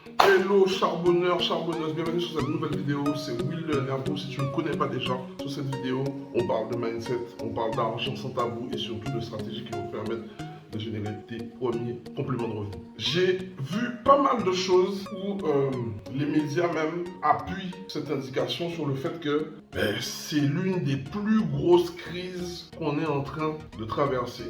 Hello charbonneurs, charbonneuses, bienvenue sur cette nouvelle vidéo, c'est Will Nervo. Si tu ne me connais pas déjà, sur cette vidéo, on parle de mindset, on parle d'argent sans tabou et surtout de stratégies qui vont te permettre de générer tes premiers compléments de revenus. J'ai vu pas mal de choses où les médias même appuient cette indication sur le fait que c'est l'une des plus grosses crises qu'on est en train de traverser.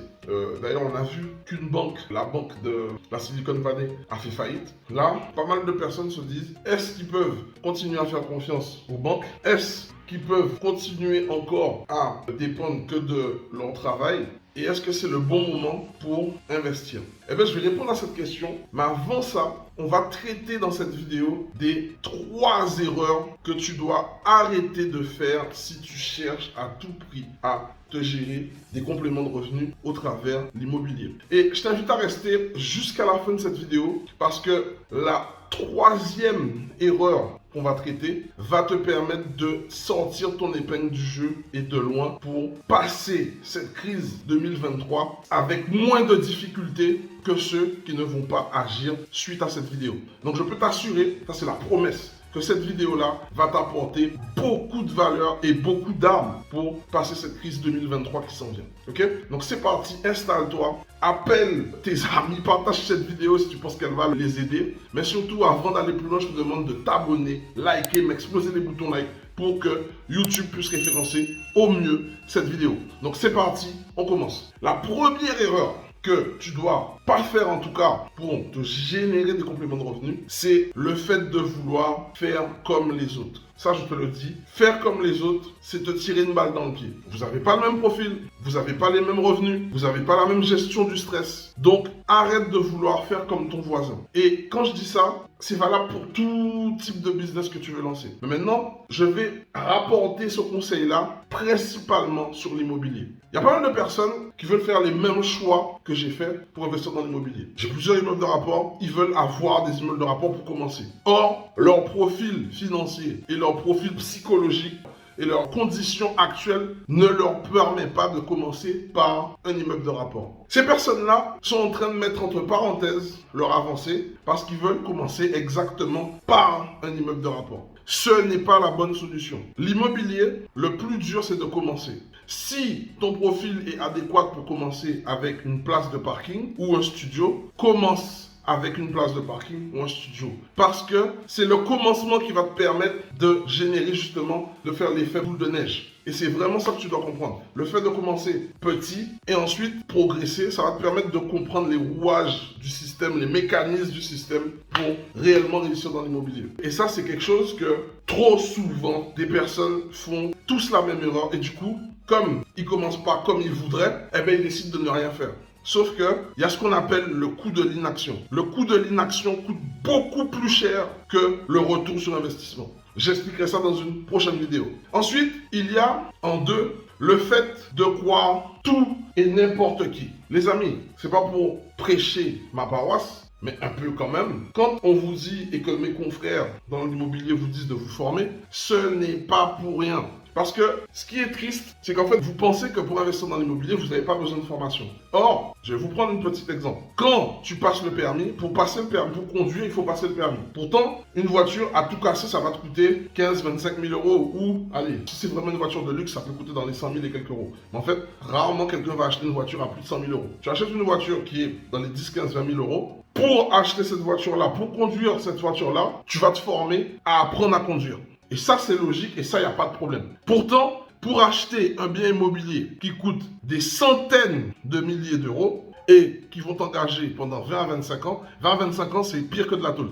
D'ailleurs, on a vu qu'une banque, la banque de la Silicon Valley, a fait faillite. Là, pas mal de personnes se disent, est-ce qu'ils peuvent continuer à faire confiance aux banques? Est-ce qu'ils peuvent continuer encore à dépendre que de leur travail? Et est-ce que c'est le bon moment pour investir? Eh bien, je vais répondre à cette question. Mais avant ça, on va traiter dans cette vidéo des 3 erreurs que tu dois arrêter de faire si tu cherches à tout prix à te gérer des compléments de revenus au travers l'immobilier. Et je t'invite à rester jusqu'à la fin de cette vidéo parce que la 3e erreur qu'on va traiter va te permettre de sortir ton épingle du jeu et de loin pour passer cette crise 2023 avec moins de difficultés que ceux qui ne vont pas agir suite à cette vidéo. Donc je peux t'assurer, ça c'est la promesse, que cette vidéo-là va t'apporter beaucoup de valeur et beaucoup d'armes pour passer cette crise 2023 qui s'en vient. Ok? Donc c'est parti, installe-toi, appelle tes amis, partage cette vidéo si tu penses qu'elle va les aider. Mais surtout, avant d'aller plus loin, je te demande de t'abonner, liker, m'exploser les boutons like pour que YouTube puisse référencer au mieux cette vidéo. Donc c'est parti, on commence. La première erreur que tu dois pas faire en tout cas pour te générer des compléments de revenus, c'est le fait de vouloir faire comme les autres. Ça, je te le dis, faire comme les autres, c'est te tirer une balle dans le pied. Vous n'avez pas le même profil, vous n'avez pas les mêmes revenus, vous n'avez pas la même gestion du stress. Donc, arrête de vouloir faire comme ton voisin. Et quand je dis ça, c'est valable pour tout type de business que tu veux lancer. Mais maintenant, je vais rapporter ce conseil-là principalement sur l'immobilier. Il y a pas mal de personnes qui veulent faire les mêmes choix que j'ai fait pour investir dans l'immobilier. J'ai plusieurs immeubles de rapport, ils veulent avoir des immeubles de rapport pour commencer. Or, leur profil financier et leur profil psychologique et leurs conditions actuelles ne leur permet pas de commencer par un immeuble de rapport. Ces personnes-là sont en train de mettre entre parenthèses leur avancée parce qu'ils veulent commencer exactement par un immeuble de rapport. Ce n'est pas la bonne solution. L'immobilier, le plus dur, c'est de commencer. Si ton profil est adéquat pour commencer avec une place de parking ou un studio, commence avec une place de parking ou un studio. Parce que c'est le commencement qui va te permettre de générer justement, de faire l'effet boule de neige. Et c'est vraiment ça que tu dois comprendre. Le fait de commencer petit et ensuite progresser, ça va te permettre de comprendre les rouages du système, les mécanismes du système pour réellement réussir dans l'immobilier. Et ça, c'est quelque chose que trop souvent, des personnes font tous la même erreur. Et du coup, comme ils ne commencent pas comme ils voudraient, eh bien, ils décident de ne rien faire. Sauf qu'il y a ce qu'on appelle le coût de l'inaction. Le coût de l'inaction coûte beaucoup plus cher que le retour sur investissement. J'expliquerai ça dans une prochaine vidéo. Ensuite, il y a en 2, le fait de croire tout et n'importe qui. Les amis, c'est pas pour prêcher ma paroisse, mais un peu quand même. Quand on vous dit et que mes confrères dans l'immobilier vous disent de vous former, ce n'est pas pour rien. Parce que ce qui est triste, c'est qu'en fait, vous pensez que pour investir dans l'immobilier, vous n'avez pas besoin de formation. Or, je vais vous prendre un petit exemple. Quand tu passes le permis, pour passer le permis, pour conduire, il faut passer le permis. Pourtant, une voiture, à tout casser, ça va te coûter 15-25 000 euros. Ou, allez, si c'est vraiment une voiture de luxe, ça peut coûter dans les 100 000 et quelques euros. Mais en fait, rarement quelqu'un va acheter une voiture à plus de 100 000 euros. Tu achètes une voiture qui est dans les 10, 15, 20 000 euros. Pour acheter cette voiture-là, pour conduire cette voiture-là, tu vas te former à apprendre à conduire. Et ça, c'est logique et ça, il n'y a pas de problème. Pourtant, pour acheter un bien immobilier qui coûte des centaines de milliers d'euros et qui vont t'engager pendant 20 à 25 ans, 20 à 25 ans, c'est pire que de la tôle.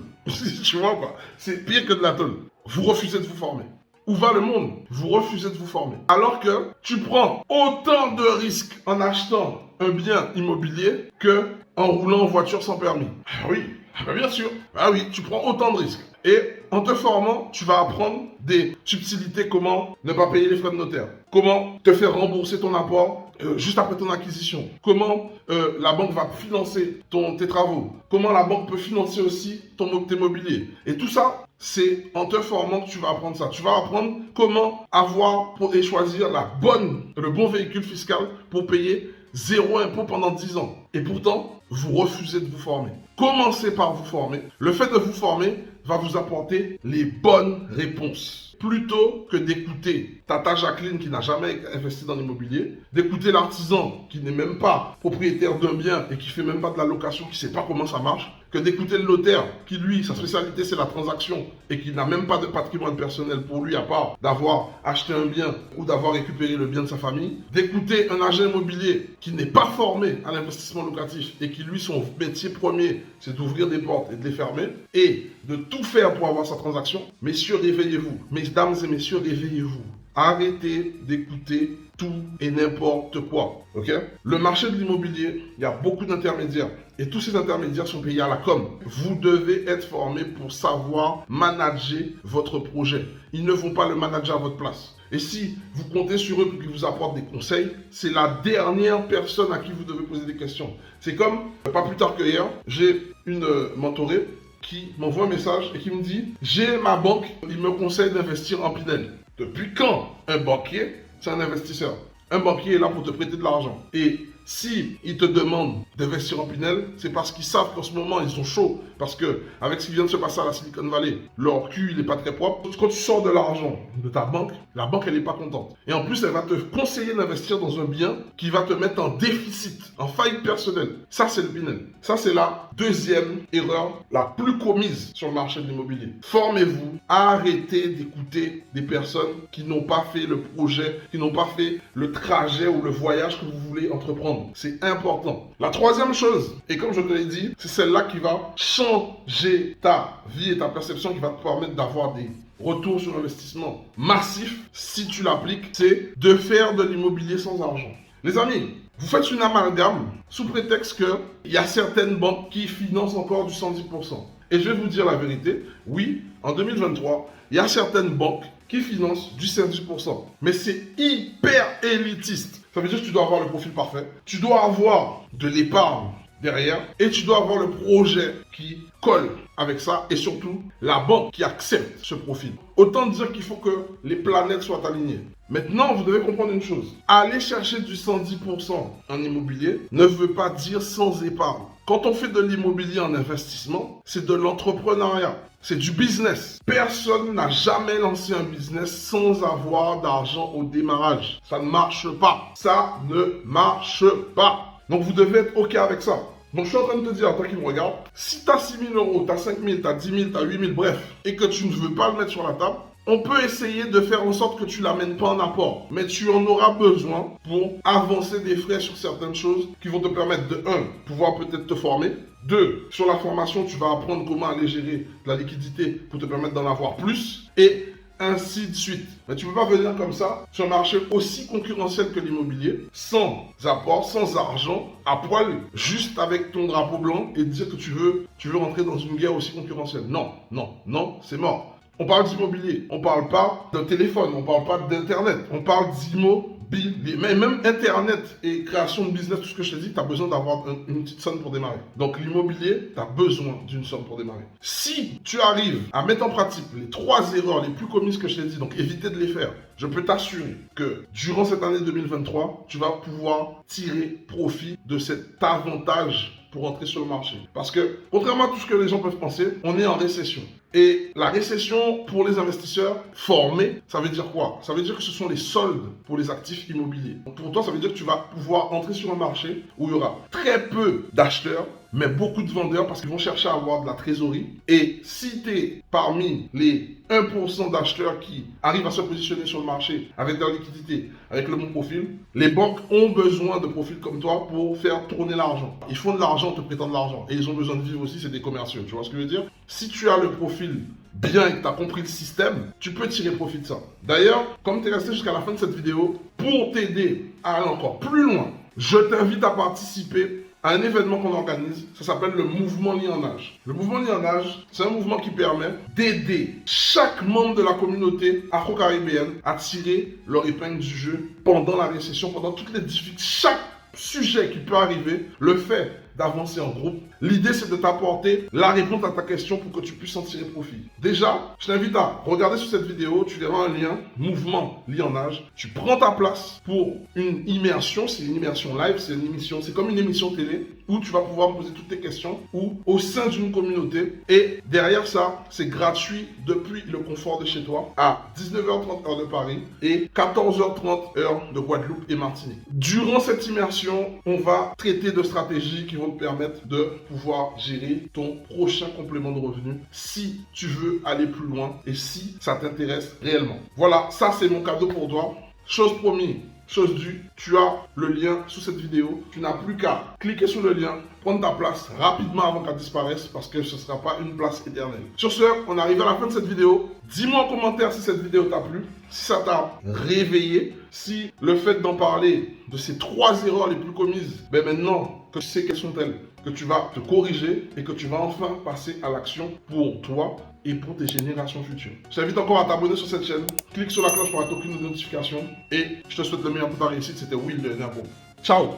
Tu vois quoi? C'est pire que de la tôle. Vous refusez de vous former. Où va le monde? Vous refusez de vous former. Alors que tu prends autant de risques en achetant un bien immobilier que en roulant en voiture sans permis. Ah oui, bien sûr. Ah oui, tu prends autant de risques. Et en te formant, tu vas apprendre des subtilités, comment ne pas payer les frais de notaire, comment te faire rembourser ton apport juste après ton acquisition, comment la banque va financer tes travaux, comment la banque peut financer aussi tes mobiliers. Et tout ça, c'est en te formant que tu vas apprendre ça. Tu vas apprendre comment avoir et choisir le bon véhicule fiscal pour payer 0 impôt pendant 10 ans. Et pourtant, vous refusez de vous former. commencez par vous former. Le fait de vous former va vous apporter les bonnes réponses. Plutôt que d'écouter Tata Jacqueline qui n'a jamais investi dans l'immobilier, d'écouter l'artisan qui n'est même pas propriétaire d'un bien et qui fait même pas de la location, qui ne sait pas comment ça marche, que d'écouter le notaire qui, lui, sa spécialité c'est la transaction et qui n'a même pas de patrimoine personnel pour lui à part d'avoir acheté un bien ou d'avoir récupéré le bien de sa famille, d'écouter un agent immobilier qui n'est pas formé à l'investissement locatif et qui, lui, son métier premier, c'est d'ouvrir des portes et de les fermer et de tout faire pour avoir sa transaction. Messieurs, réveillez-vous. Mesdames et messieurs, réveillez-vous. Arrêtez d'écouter tout et n'importe quoi. Ok? Le marché de l'immobilier, il y a beaucoup d'intermédiaires. Et tous ces intermédiaires sont payés à la com. Vous devez être formé pour savoir manager votre projet. Ils ne vont pas le manager à votre place. Et si vous comptez sur eux pour qu'ils vous apportent des conseils, c'est la dernière personne à qui vous devez poser des questions. C'est comme, pas plus tard que hier, j'ai une mentorée qui m'envoie un message et qui me dit « J'ai ma banque, il me conseille d'investir en Pinel. » Depuis quand un banquier, c'est un investisseur? Un banquier est là pour te prêter de l'argent. Et si ils te demandent d'investir en Pinel, c'est parce qu'ils savent qu'en ce moment, ils sont chauds. Parce que avec ce qui vient de se passer à la Silicon Valley, leur cul, il n'est pas très propre. Quand tu sors de l'argent de ta banque, la banque, elle n'est pas contente. Et en plus, elle va te conseiller d'investir dans un bien qui va te mettre en déficit, en faillite personnelle. Ça, c'est le Pinel. Ça, c'est la deuxième erreur la plus commise sur le marché de l'immobilier. Formez-vous, arrêtez d'écouter des personnes qui n'ont pas fait le projet, qui n'ont pas fait le trajet ou le voyage que vous voulez entreprendre. C'est important. La troisième chose, et comme je te l'ai dit, c'est celle-là qui va changer ta vie et ta perception, qui va te permettre d'avoir des retours sur investissement massifs si tu l'appliques, c'est de faire de l'immobilier sans argent. Les amis, vous faites une amalgame sous prétexte qu'il y a certaines banques qui financent encore du 110%. Et je vais vous dire la vérité, oui, en 2023, il y a certaines banques qui financent du 110%. Mais c'est hyper élitiste. Ça veut dire que tu dois avoir le profil parfait. Tu dois avoir de l'épargne derrière et tu dois avoir le projet qui colle avec ça et surtout la banque qui accepte ce profil. Autant dire qu'il faut que les planètes soient alignées. Maintenant, vous devez comprendre une chose. Aller chercher du 110% en immobilier ne veut pas dire sans épargne. Quand on fait de l'immobilier en investissement, c'est de l'entrepreneuriat. C'est du business. Personne n'a jamais lancé un business sans avoir d'argent au démarrage. Ça ne marche pas. Ça ne marche pas. Donc vous devez être OK avec ça. Donc je suis en train de te dire à toi qui me regarde, si tu as 6 000 euros, tu as 5 000, tu as 10 000, tu as 8 000, bref, et que tu ne veux pas le mettre sur la table, on peut essayer de faire en sorte que tu ne l'amènes pas en apport. Mais tu en auras besoin pour avancer des frais sur certaines choses qui vont te permettre de 1, pouvoir peut-être te former. 2, sur la formation, tu vas apprendre comment aller gérer de la liquidité pour te permettre d'en avoir plus. Et ainsi de suite. Mais tu ne peux pas venir comme ça sur un marché aussi concurrentiel que l'immobilier, sans apport, sans argent, à poil, juste avec ton drapeau blanc et dire que tu veux rentrer dans une guerre aussi concurrentielle. Non, non, non, c'est mort. On parle d'immobilier, on ne parle pas d'un téléphone, on ne parle pas d'internet, on parle d'immobilier. Mais même internet et création de business, tout ce que je te dis, tu as besoin d'avoir une petite somme pour démarrer. Donc l'immobilier, tu as besoin d'une somme pour démarrer. Si tu arrives à mettre en pratique les 3 erreurs les plus commises que je t'ai dit, donc éviter de les faire, je peux t'assurer que durant cette année 2023, tu vas pouvoir tirer profit de cet avantage pour entrer sur le marché. Parce que, contrairement à tout ce que les gens peuvent penser, on est en récession. Et la récession pour les investisseurs formés, ça veut dire quoi? Ça veut dire que ce sont les soldes pour les actifs immobiliers. Donc pour toi, ça veut dire que tu vas pouvoir entrer sur un marché où il y aura très peu d'acheteurs, mais beaucoup de vendeurs parce qu'ils vont chercher à avoir de la trésorerie. Et si tu es parmi les 1% d'acheteurs qui arrivent à se positionner sur le marché avec de la liquidité, avec le bon profil, les banques ont besoin de profils comme toi pour faire tourner l'argent. Ils font de l'argent en te prêtant de l'argent. Et ils ont besoin de vivre aussi, c'est des commerciaux. Tu vois ce que je veux dire? Si tu as le profil bien et que tu as compris le système, tu peux tirer profit de ça. D'ailleurs, comme tu es resté jusqu'à la fin de cette vidéo, pour t'aider à aller encore plus loin, je t'invite à participer à un événement qu'on organise, ça s'appelle le mouvement Lié en Âge. Le mouvement Lié en Âge, c'est un mouvement qui permet d'aider chaque membre de la communauté afro-caribéenne à tirer leur épingle du jeu pendant la récession, pendant toutes les difficultés, chaque sujet qui peut arriver, le fait d'avancer en groupe L'idée, c'est de t'apporter la réponse à ta question pour que tu puisses en tirer profit. Déjà, je t'invite à regarder sur cette vidéo, tu verras un lien, mouvement lié en âge. Tu prends ta place pour une immersion, c'est une immersion live, c'est comme une émission télé où tu vas pouvoir me poser toutes tes questions ou au sein d'une communauté. Et derrière ça, c'est gratuit depuis le confort de chez toi à 19h30 heure de Paris et 14h30 heure de Guadeloupe et Martinique. Durant cette immersion, on va traiter de stratégies qui vont te permettre de pouvoir gérer ton prochain complément de revenu si tu veux aller plus loin et si ça t'intéresse réellement. Voilà, ça c'est mon cadeau pour toi. Chose promise, chose due, tu as le lien sous cette vidéo. Tu n'as plus qu'à cliquer sur le lien, prendre ta place rapidement avant qu'elle disparaisse parce que ce ne sera pas une place éternelle. Sur ce, on arrive à la fin de cette vidéo. Dis-moi en commentaire si cette vidéo t'a plu, si ça t'a réveillé, si le fait d'en parler de ces 3 erreurs les plus commises, ben maintenant que tu sais quelles sont-elles, que tu vas te corriger et que tu vas enfin passer à l'action pour toi et pour tes générations futures. Je t'invite encore à t'abonner sur cette chaîne, clique sur la cloche pour être aucune notification et je te souhaite le meilleur pour ta réussite. C'était Will de Nervo. Ciao!